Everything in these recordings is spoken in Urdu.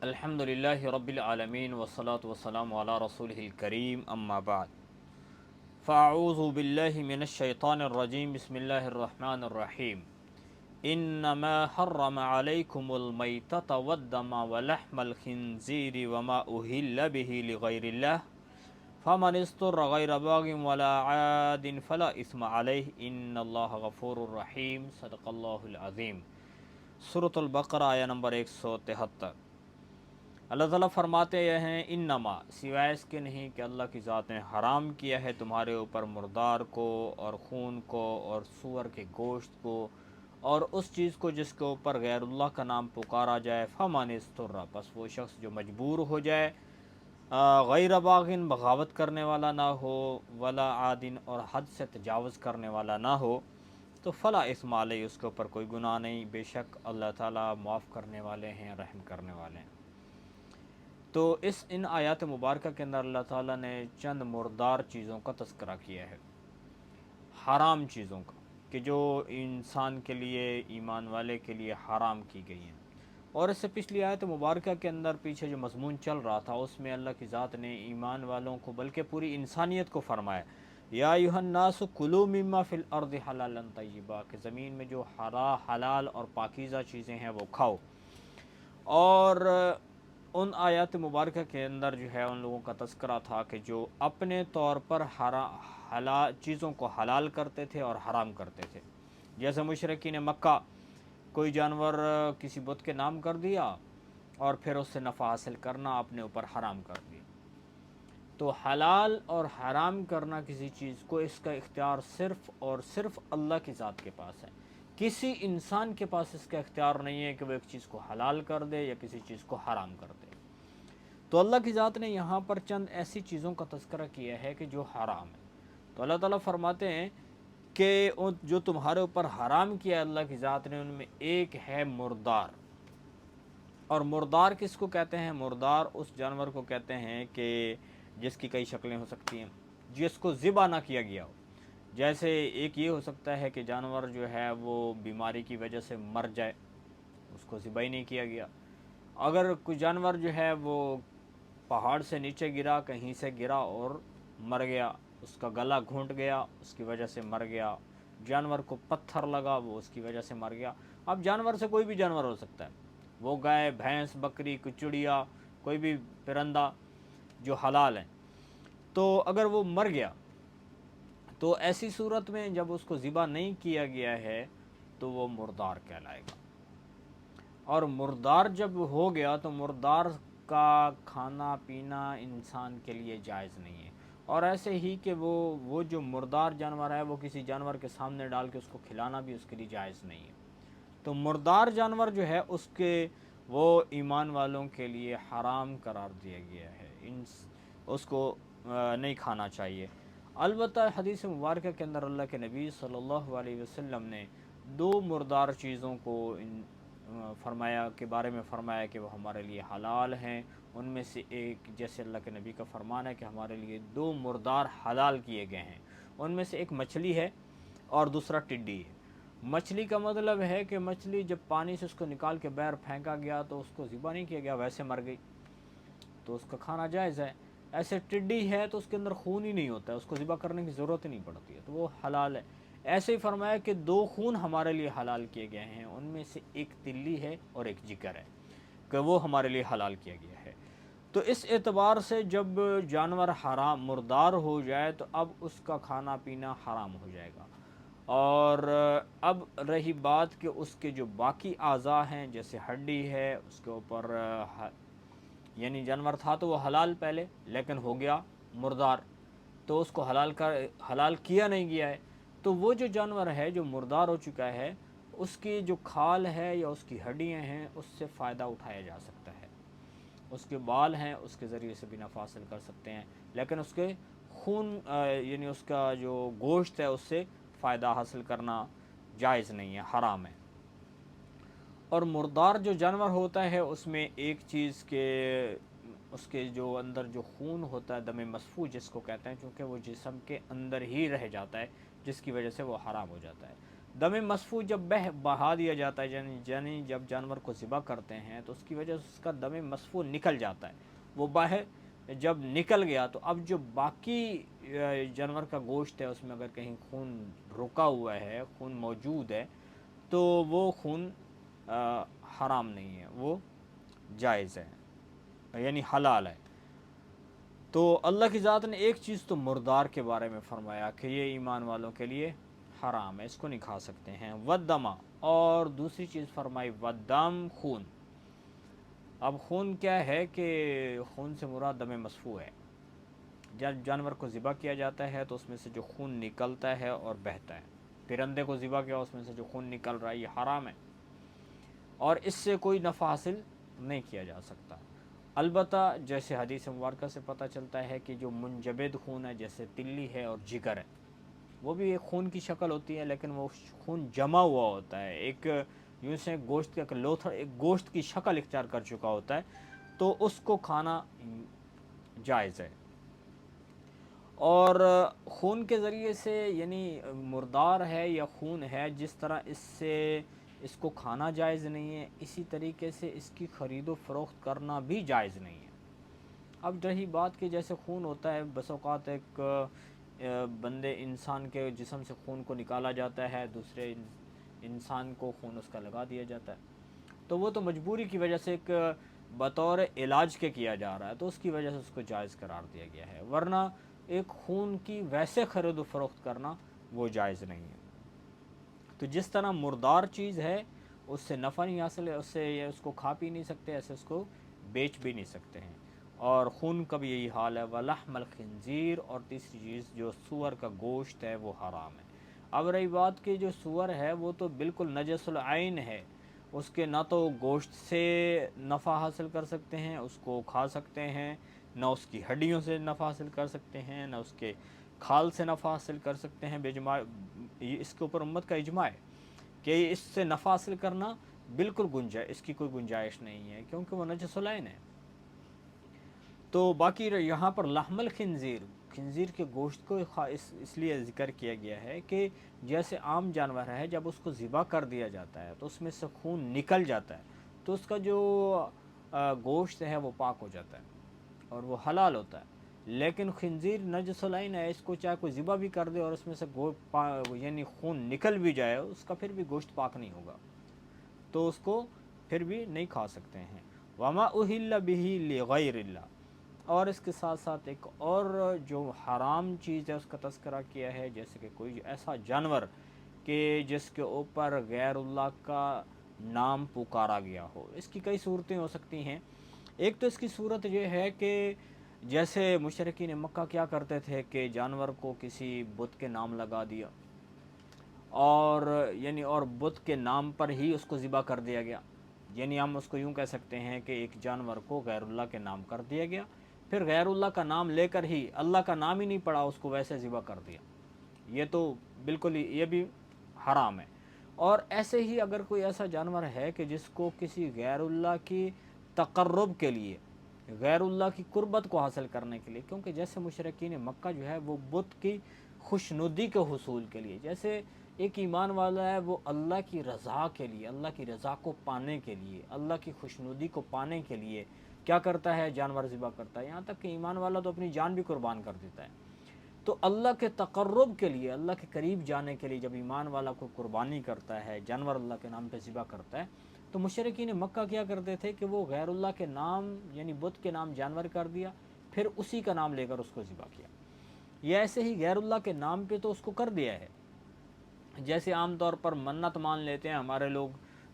الحمدللہ رب العالمین والصلاة والسلام علی رسولہ الکریم اما بعد فاعوذ باللہ من الشیطان الرجیم بسم اللہ الرحمن الرحیم انما حرم علیکم المیتۃ والدم ولحم الخنزیر وما اہل به لغیر اللہ فمن اضطر غیر باغ ولا عاد فلا اثم علیہ ان اللہ غفور الرحیم صدق اللہ العظیم۔ سورۃ البقرہ آیہ نمبر 173۔ اللہ تعالیٰ فرماتے ہیں انما سوائے اس کے نہیں کہ اللہ کی ذات نے حرام کیا ہے تمہارے اوپر مردار کو اور خون کو اور سور کے گوشت کو اور اس چیز کو جس کے اوپر غیر اللہ کا نام پکارا جائے فمن اضطر، پس وہ شخص جو مجبور ہو جائے، غیر باغن بغاوت کرنے والا نہ ہو، ولا عادن اور حد سے تجاوز کرنے والا نہ ہو، تو فلا اثم علیہ، اس کے اوپر کوئی گناہ نہیں، بے شک اللہ تعالیٰ معاف کرنے والے ہیں، رحم کرنے والے ہیں۔ تو ان آیات مبارکہ کے اندر اللہ تعالیٰ نے چند مردار چیزوں کا تذکرہ کیا ہے، حرام چیزوں کا، کہ جو انسان کے لیے، ایمان والے کے لیے حرام کی گئی ہیں۔ اور اس سے پچھلی آیت مبارکہ کے اندر پیچھے جو مضمون چل رہا تھا اس میں اللہ کی ذات نے ایمان والوں کو بلکہ پوری انسانیت کو فرمایا یا ایھا الناس کلوا مما فی الارض حلالا طیبا، کہ زمین میں جو حلال اور پاکیزہ چیزیں ہیں وہ کھاؤ۔ اور ان آیات مبارکہ کے اندر جو ہے ان لوگوں کا تذکرہ تھا کہ جو اپنے طور پر چیزوں کو حلال کرتے تھے اور حرام کرتے تھے، جیسے مشرکین مکہ کوئی جانور کسی بت کے نام کر دیا اور پھر اس سے نفع حاصل کرنا اپنے اوپر حرام کر دیا۔ تو حلال اور حرام کرنا کسی چیز کو، اس کا اختیار صرف اور صرف اللہ کی ذات کے پاس ہے، کسی انسان کے پاس اس کا اختیار نہیں ہے کہ وہ ایک چیز کو حلال کر دے یا کسی چیز کو حرام کر دے۔ تو اللہ کی ذات نے یہاں پر چند ایسی چیزوں کا تذکرہ کیا ہے کہ جو حرام ہے۔ تو اللہ تعالیٰ فرماتے ہیں کہ جو تمہارے اوپر حرام کیا ہے اللہ کی ذات نے، ان میں ایک ہے مردار۔ اور مردار کس کو کہتے ہیں؟ مردار اس جانور کو کہتے ہیں کہ جس کی کئی شکلیں ہو سکتی ہیں، جس کو ذبح نہ کیا گیا ہو۔ جیسے ایک یہ ہو سکتا ہے کہ جانور جو ہے وہ بیماری کی وجہ سے مر جائے، اس کو ذبح ہی نہیں کیا گیا۔ اگر کوئی جانور جو ہے وہ پہاڑ سے نیچے گرا، کہیں سے گرا اور مر گیا، اس کا گلا گھونٹ گیا، اس کی وجہ سے مر گیا۔ جانور کو پتھر لگا، وہ اس کی وجہ سے مر گیا۔ اب جانور سے کوئی بھی جانور ہو سکتا ہے، وہ گائے، بھینس، بکری، کوئی چڑیا، کوئی بھی پرندہ جو حلال ہیں۔ تو اگر وہ مر گیا تو ایسی صورت میں جب اس کو ذبح نہیں کیا گیا ہے تو وہ مردار کہلائے گا۔ اور مردار جب ہو گیا تو مردار کا کھانا پینا انسان کے لیے جائز نہیں ہے۔ اور ایسے ہی کہ وہ جو مردار جانور ہے وہ کسی جانور کے سامنے ڈال کے اس کو کھلانا بھی اس کے لیے جائز نہیں ہے۔ تو مردار جانور جو ہے وہ ایمان والوں کے لیے حرام قرار دیا گیا ہے، اس کو نہیں کھانا چاہیے۔ البتہ حدیث مبارکہ کے اندر اللہ کے نبی صلی اللہ علیہ وسلم نے دو مردار چیزوں کو فرمایا کے بارے میں فرمایا کہ وہ ہمارے لیے حلال ہیں۔ ان میں سے ایک، جیسے اللہ کے نبی کا فرمان ہے کہ ہمارے لیے دو مردار حلال کیے گئے ہیں، ان میں سے ایک مچھلی ہے اور دوسرا ٹڈی ہے۔ مچھلی کا مطلب ہے کہ مچھلی جب پانی سے اس کو نکال کے باہر پھینکا گیا تو اس کو ذبح نہیں کیا گیا، ویسے مر گئی تو اس کا کھانا جائز ہے۔ ایسے ٹڈی ہے تو اس کے اندر خون ہی نہیں ہوتا ہے، اس کو ذبح کرنے کی ضرورت ہی نہیں پڑتی ہے، تو وہ حلال ہے۔ ایسے ہی فرمایا کہ دو خون ہمارے لیے حلال کیے گئے ہیں، ان میں سے ایک تلی ہے اور ایک جگر ہے، کہ وہ ہمارے لیے حلال کیا گیا ہے۔ تو اس اعتبار سے جب جانور حرام مردار ہو جائے تو اب اس کا کھانا پینا حرام ہو جائے گا۔ اور اب رہی بات کہ اس کے جو باقی اعضاء ہیں، جیسے ہڈی ہے، اس کے اوپر یعنی جانور تھا تو وہ حلال پہلے، لیکن ہو گیا مردار، تو اس کو حلال کیا نہیں گیا ہے۔ تو وہ جو جانور ہے جو مردار ہو چکا ہے، اس کی جو کھال ہے یا اس کی ہڈیاں ہیں، اس سے فائدہ اٹھایا جا سکتا ہے، اس کے بال ہیں اس کے ذریعے سے بھی نفع حاصل کر سکتے ہیں، لیکن اس کے خون یعنی اس کا جو گوشت ہے اس سے فائدہ حاصل کرنا جائز نہیں ہے، حرام ہے۔ اور مردار جو جانور ہوتا ہے اس میں ایک چیز کہ اس کے جو اندر جو خون ہوتا ہے، دم مسفوح جس کو کہتے ہیں، چونکہ وہ جسم کے اندر ہی رہ جاتا ہے، جس کی وجہ سے وہ حرام ہو جاتا ہے۔ دم مسفوح جب بہا دیا جاتا ہے، یعنی جب جانور کو ذبح کرتے ہیں تو اس کی وجہ سے اس کا دم مسفوح نکل جاتا ہے، وہ باہر جب نکل گیا تو اب جو باقی جانور کا گوشت ہے اس میں اگر کہیں خون رکا ہوا ہے، خون موجود ہے، تو وہ خون حرام نہیں ہے، وہ جائز ہے، یعنی حلال ہے۔ تو اللہ کی ذات نے ایک چیز تو مردار کے بارے میں فرمایا کہ یہ ایمان والوں کے لیے حرام ہے، اس کو نہیں کھا سکتے ہیں، ودما، اور دوسری چیز فرمائی ودم، خون۔ اب خون کیا ہے کہ خون سے مراد دم مسفوح ہے، جب جانور کو ذبح کیا جاتا ہے تو اس میں سے جو خون نکلتا ہے اور بہتا ہے، پرندے کو ذبح کیا اس میں سے جو خون نکل رہا ہے یہ حرام ہے، اور اس سے کوئی نفع حاصل نہیں کیا جا سکتا۔ البتہ جیسے حدیث مبارکہ سے پتہ چلتا ہے کہ جو منجمد خون ہے، جیسے تلی ہے اور جگر ہے، وہ بھی ایک خون کی شکل ہوتی ہے، لیکن وہ خون جمع ہوا ہوتا ہے، ایک یوں سے گوشت کا لوتھڑ ایک گوشت کی شکل اختیار کر چکا ہوتا ہے، تو اس کو کھانا جائز ہے۔ اور خون کے ذریعے سے یعنی مردار ہے یا خون ہے، جس طرح اس سے اس کو کھانا جائز نہیں ہے، اسی طریقے سے اس کی خرید و فروخت کرنا بھی جائز نہیں ہے۔ اب رہی بات کہ جیسے خون ہوتا ہے، بس اوقات ایک بندے انسان کے جسم سے خون کو نکالا جاتا ہے، دوسرے انسان کو خون اس کا لگا دیا جاتا ہے، تو وہ تو مجبوری کی وجہ سے ایک بطور علاج کے کیا جا رہا ہے، تو اس کی وجہ سے اس کو جائز قرار دیا گیا ہے، ورنہ ایک خون کی ویسے خرید و فروخت کرنا وہ جائز نہیں ہے۔ تو جس طرح مردار چیز ہے اس سے نفع نہیں حاصل ہے، اس کو کھا پی نہیں سکتے، ایسے اس کو بیچ بھی نہیں سکتے ہیں، اور خون کا بھی یہی حال ہے، وَلَحْمَ الْخِنزِيرِ، اور تیسری چیز جو سور کا گوشت ہے وہ حرام ہے۔ اب رہی بات کہ جو سور ہے وہ تو بالکل نجس العین ہے، اس کے نہ تو گوشت سے نفع حاصل کر سکتے ہیں، اس کو کھا سکتے ہیں، نہ اس کی ہڈیوں سے نفع حاصل کر سکتے ہیں، نہ اس کے کھال سے نفع حاصل کر سکتے ہیں، اس کے اوپر امت کا اجماع ہے کہ اس سے نفع حاصل کرنا بالکل اس کی کوئی گنجائش نہیں ہے، کیونکہ وہ نجس العین ہے۔ تو باقی یہاں پر لحم الخنزیر، خنزیر کے گوشت کو اس لیے ذکر کیا گیا ہے کہ جیسے عام جانور ہے، جب اس کو ذبح کر دیا جاتا ہے تو اس میں سے خون نکل جاتا ہے، تو اس کا جو گوشت ہے وہ پاک ہو جاتا ہے اور وہ حلال ہوتا ہے، لیکن خنزیر نجس العین ہے، اس کو چاہے کوئی ذبح بھی کر دے اور اس میں سے یعنی خون نکل بھی جائے، اس کا پھر بھی گوشت پاک نہیں ہوگا، تو اس کو پھر بھی نہیں کھا سکتے ہیں۔ وما اہل بہ لغیر اللہ، اور اس کے ساتھ ساتھ ایک اور جو حرام چیز ہے اس کا تذکرہ کیا ہے، جیسے کہ کوئی ایسا جانور کہ جس کے اوپر غیر اللہ کا نام پکارا گیا ہو۔ اس کی کئی صورتیں ہو سکتی ہیں۔ ایک تو اس کی صورت یہ ہے کہ جیسے مشرکین مکہ کیا کرتے تھے کہ جانور کو کسی بت کے نام لگا دیا، اور بت کے نام پر ہی اس کو ذبح کر دیا گیا، یعنی ہم اس کو یوں کہہ سکتے ہیں کہ ایک جانور کو غیر اللہ کے نام کر دیا گیا، پھر غیر اللہ کا نام لے کر ہی، اللہ کا نام ہی نہیں پڑا، اس کو ویسے ذبح کر دیا، یہ تو بالکل یہ بھی حرام ہے۔ اور ایسے ہی اگر کوئی ایسا جانور ہے کہ جس کو کسی غیر اللہ کی تقرب کے لیے، غیر اللہ کی قربت کو حاصل کرنے کے لیے، کیونکہ جیسے مشرکین مکہ جو ہے وہ بت کی خوشنودی کے حصول کے لیے، جیسے ایک ایمان والا ہے وہ اللہ کی رضا کے لیے، اللہ کی رضا کو پانے کے لیے، اللہ کی خوشنودی کو پانے کے لیے کیا کرتا ہے، جانور ذبح کرتا ہے، یہاں تک کہ ایمان والا تو اپنی جان بھی قربان کر دیتا ہے۔ تو اللہ کے تقرب کے لیے، اللہ کے قریب جانے کے لیے جب ایمان والا کو قربانی کرتا ہے، جانور اللہ کے نام پہ ذبح کرتا ہے، تو مشرکین مکہ کیا کرتے تھے کہ وہ غیر اللہ کے نام یعنی بت کے نام جانور کر دیا، پھر اسی کا نام لے کر اس کو ذبح کیا، یا ایسے ہی غیر اللہ کے نام پہ تو اس کو کر دیا ہے، جیسے عام طور پر منت مان لیتے ہیں ہمارے لوگ،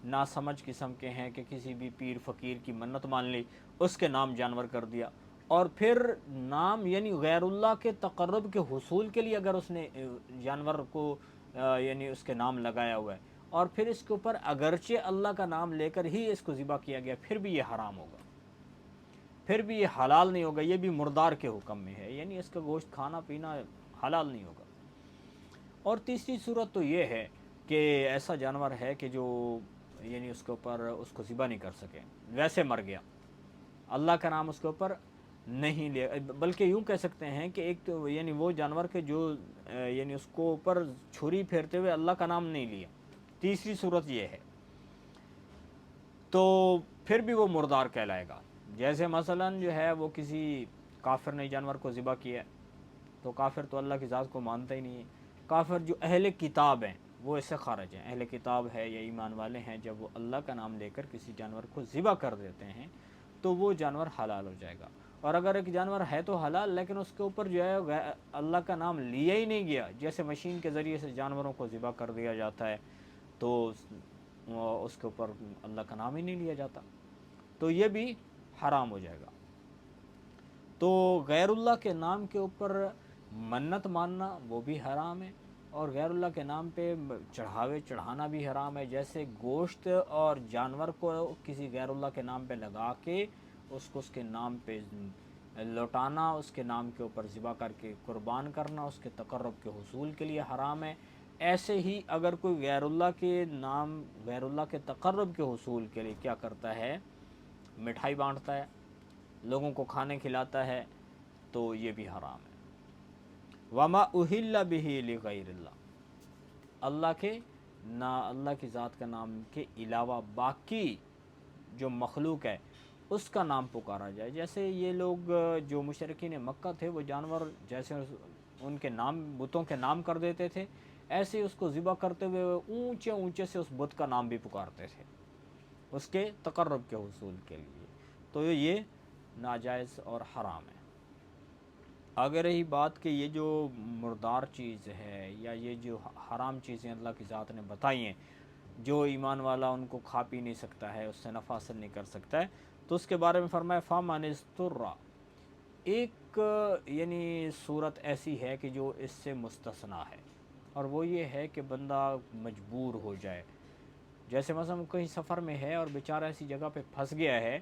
ناسمجھ قسم کے ہیں کہ کسی بھی پیر فقیر کی منت مان لی، اس کے نام جانور کر دیا، اور پھر نام یعنی غیر اللہ کے تقرب کے حصول کے لیے اگر اس نے جانور کو یعنی اس کے نام لگایا ہوا ہے، اور پھر اس کے اوپر اگرچہ اللہ کا نام لے کر ہی اس کو ذبح کیا گیا، پھر بھی یہ حرام ہوگا، پھر بھی یہ حلال نہیں ہوگا، یہ بھی مردار کے حکم میں ہے، یعنی اس کا گوشت کھانا پینا حلال نہیں ہوگا۔ اور تیسری صورت تو یہ ہے کہ ایسا جانور ہے کہ جو یعنی اس کے اوپر اس کو ذبح نہیں کر سکے، ویسے مر گیا، اللہ کا نام اس کے اوپر نہیں لیا، بلکہ یوں کہہ سکتے ہیں کہ ایک تو یعنی وہ جانور کے جو یعنی اس کو اوپر چھری پھیرتے ہوئے اللہ کا نام نہیں لیا، تیسری صورت یہ ہے، تو پھر بھی وہ مردار کہلائے گا۔ جیسے مثلاً جو ہے وہ کسی کافر نے جانور کو ذبح کیا ہے، تو کافر تو اللہ کی ذات کو مانتا ہی نہیں ہے۔ کافر جو اہل کتاب ہیں وہ اس سے خارج ہیں۔ اہل کتاب ہے یا ایمان والے ہیں، جب وہ اللہ کا نام لے کر کسی جانور کو ذبح کر دیتے ہیں تو وہ جانور حلال ہو جائے گا۔ اور اگر ایک جانور ہے تو حلال، لیکن اس کے اوپر جو ہے اللہ کا نام لیا ہی نہیں گیا، جیسے مشین کے ذریعے سے جانوروں کو ذبح کر دیا جاتا ہے تو اس کے اوپر اللہ کا نام ہی نہیں لیا جاتا، تو یہ بھی حرام ہو جائے گا۔ تو غیر اللہ کے نام کے اوپر منت ماننا وہ بھی حرام ہے، اور غیر اللہ کے نام پہ چڑھاوے چڑھانا بھی حرام ہے۔ جیسے گوشت اور جانور کو کسی غیر اللہ کے نام پہ لگا کے اس کو اس کے نام پہ لوٹانا، اس کے نام کے اوپر ذبح کر کے قربان کرنا اس کے تقرب کے حصول کے لیے حرام ہے۔ ایسے ہی اگر کوئی غیر اللہ کے نام، غیر اللہ کے تقرب کے حصول کے لیے کیا کرتا ہے، مٹھائی بانٹتا ہے، لوگوں کو کھانے کھلاتا ہے، تو یہ بھی حرام ہے۔ وما اہل بہ لغیر اللہ، اللہ کے نہ اللہ کی ذات کا نام کے علاوہ باقی جو مخلوق ہے اس کا نام پکارا جائے۔ جیسے یہ لوگ جو مشرکین مکہ تھے، وہ جانور جیسے ان کے نام بتوں کے نام کر دیتے تھے، ایسے ہی اس کو ذبح کرتے ہوئے اونچے اونچے سے اس بت کا نام بھی پکارتے تھے اس کے تقرب کے حصول کے لیے، تو یہ ناجائز اور حرام ہے۔ اگر رہی بات کہ یہ جو مردار چیز ہے یا یہ جو حرام چیزیں اللہ کی ذات نے بتائی ہیں، جو ایمان والا ان کو کھا پی نہیں سکتا ہے، اس سے نفع حاصل نہیں کر سکتا ہے، تو اس کے بارے میں فرمایا فَمَنِ اسْتُرَّ، ایک یعنی صورت ایسی ہے کہ جو اس سے مستثنا ہے، اور وہ یہ ہے کہ بندہ مجبور ہو جائے۔ جیسے مثلا کہیں سفر میں ہے اور بیچارہ ایسی جگہ پہ پھنس گیا ہے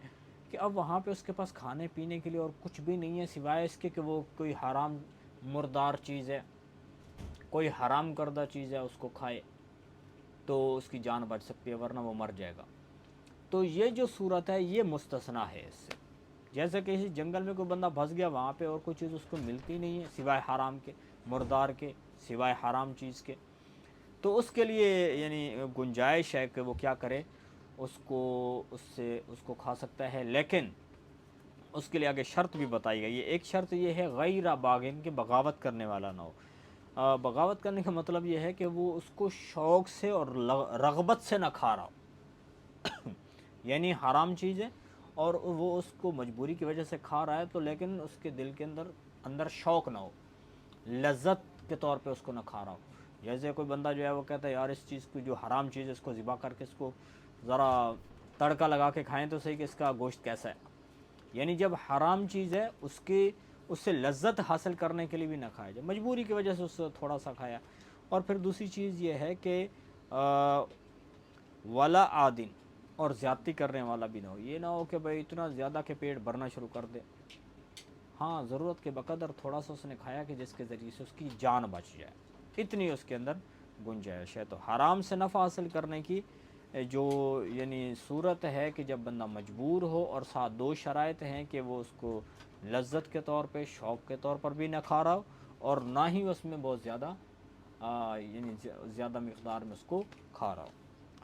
کہ اب وہاں پہ اس کے پاس کھانے پینے کے لیے اور کچھ بھی نہیں ہے سوائے اس کے کہ وہ کوئی حرام مردار چیز ہے، کوئی حرام کردہ چیز ہے، اس کو کھائے تو اس کی جان بچ سکتی ہے، ورنہ وہ مر جائے گا۔ تو یہ جو صورت ہے یہ مستثنا ہے اس سے۔ جیسے کہ اسی جنگل میں کوئی بندہ پھنس گیا، وہاں پہ اور کوئی چیز اس کو ملتی نہیں ہے سوائے حرام کے، مردار کے، سوائے حرام چیز کے، تو اس کے لیے یعنی گنجائش ہے کہ وہ کیا کرے، اس کو کھا سکتا ہے، لیکن اس کے لیے آگے شرط بھی بتائی گئی ہے۔ ایک شرط یہ ہے غیر باغن، کے بغاوت کرنے والا نہ ہو۔ بغاوت کرنے کا مطلب یہ ہے کہ وہ اس کو شوق سے اور رغبت سے نہ کھا رہا ہو یعنی حرام چیز ہے اور وہ اس کو مجبوری کی وجہ سے کھا رہا ہے، تو لیکن اس کے دل کے اندر شوق نہ ہو، لذت کے طور پہ اس کو نہ کھا رہا ہو۔ جیسے کوئی بندہ جو ہے وہ کہتا ہے یار اس چیز کو جو حرام چیز ہے اس کو ذبح کر کے اس کو ذرا تڑکا لگا کے کھائیں تو صحیح کہ اس کا گوشت کیسا ہے، یعنی جب حرام چیز ہے اس سے لذت حاصل کرنے کے لیے بھی نہ کھایا جائے، مجبوری کی وجہ سے اس سے تھوڑا سا کھایا۔ اور پھر دوسری چیز یہ ہے کہ ولا عادن، اور زیادتی کرنے والا بھی نہ ہو، یہ نہ ہو کہ بھائی اتنا زیادہ کہ پیٹ بھرنا شروع کر دے، ہاں ضرورت کے بقدر تھوڑا سا اس نے کھایا کہ جس کے ذریعے سے اس کی جان بچ جائے، اتنی اس کے اندر گنجائش ہے۔ تو حرام سے نفع حاصل کرنے کی جو یعنی صورت ہے کہ جب بندہ مجبور ہو اور ساتھ دو شرائط ہیں کہ وہ اس کو لذت کے طور پہ، شوق کے طور پر بھی نہ کھا رہا ہو، اور نہ ہی اس میں بہت زیادہ یعنی زیادہ مقدار میں اس کو کھا رہا ہو،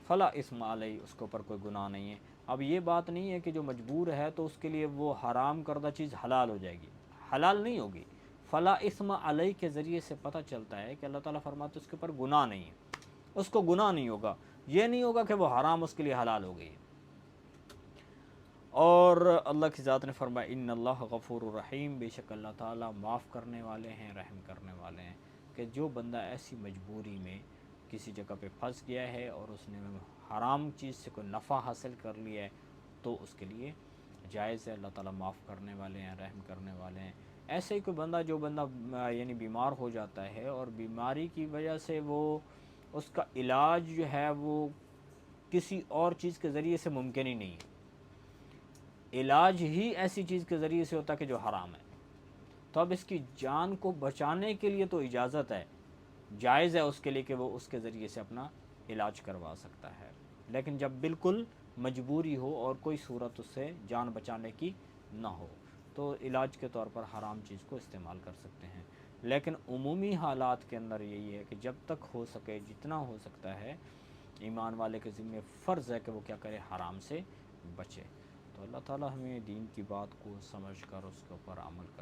فلا اسم علیہ، اس کے اوپر کوئی گناہ نہیں ہے۔ اب یہ بات نہیں ہے کہ جو مجبور ہے تو اس کے لیے وہ حرام کردہ چیز حلال ہو جائے گی، حلال نہیں ہوگی۔ فلا اسم علیہ کے ذریعے سے پتہ چلتا ہے کہ اللہ تعالیٰ فرماتے اس کے اوپر گناہ نہیں ہے، اس کو گناہ نہیں ہوگا، یہ نہیں ہوگا کہ وہ حرام اس کے لیے حلال ہو گئی۔ اور اللہ کی ذات نے فرمایا ان اللہ غفور الرحیم، بے شک اللہ تعالیٰ معاف کرنے والے ہیں، رحم کرنے والے ہیں، کہ جو بندہ ایسی مجبوری میں کسی جگہ پہ پھنس گیا ہے اور اس نے حرام چیز سے کوئی نفع حاصل کر لیا ہے تو اس کے لیے جائز ہے، اللہ تعالیٰ معاف کرنے والے ہیں، رحم کرنے والے ہیں۔ ایسے ہی کوئی بندہ جو بندہ یعنی بیمار ہو جاتا ہے اور بیماری کی وجہ سے وہ اس کا علاج جو ہے وہ کسی اور چیز کے ذریعے سے ممکن ہی نہیں ہے، علاج ہی ایسی چیز کے ذریعے سے ہوتا ہے کہ جو حرام ہے، تو اب اس کی جان کو بچانے کے لیے تو اجازت ہے، جائز ہے اس کے لیے کہ وہ اس کے ذریعے سے اپنا علاج کروا سکتا ہے، لیکن جب بالکل مجبوری ہو اور کوئی صورت اس سے جان بچانے کی نہ ہو تو علاج کے طور پر حرام چیز کو استعمال کر سکتے ہیں۔ لیکن عمومی حالات کے اندر یہی ہے کہ جب تک ہو سکے، جتنا ہو سکتا ہے ایمان والے کے ذمہ فرض ہے کہ وہ کیا کرے، حرام سے بچے۔ تو اللہ تعالی ہمیں دین کی بات کو سمجھ کر اس کے اوپر عمل کر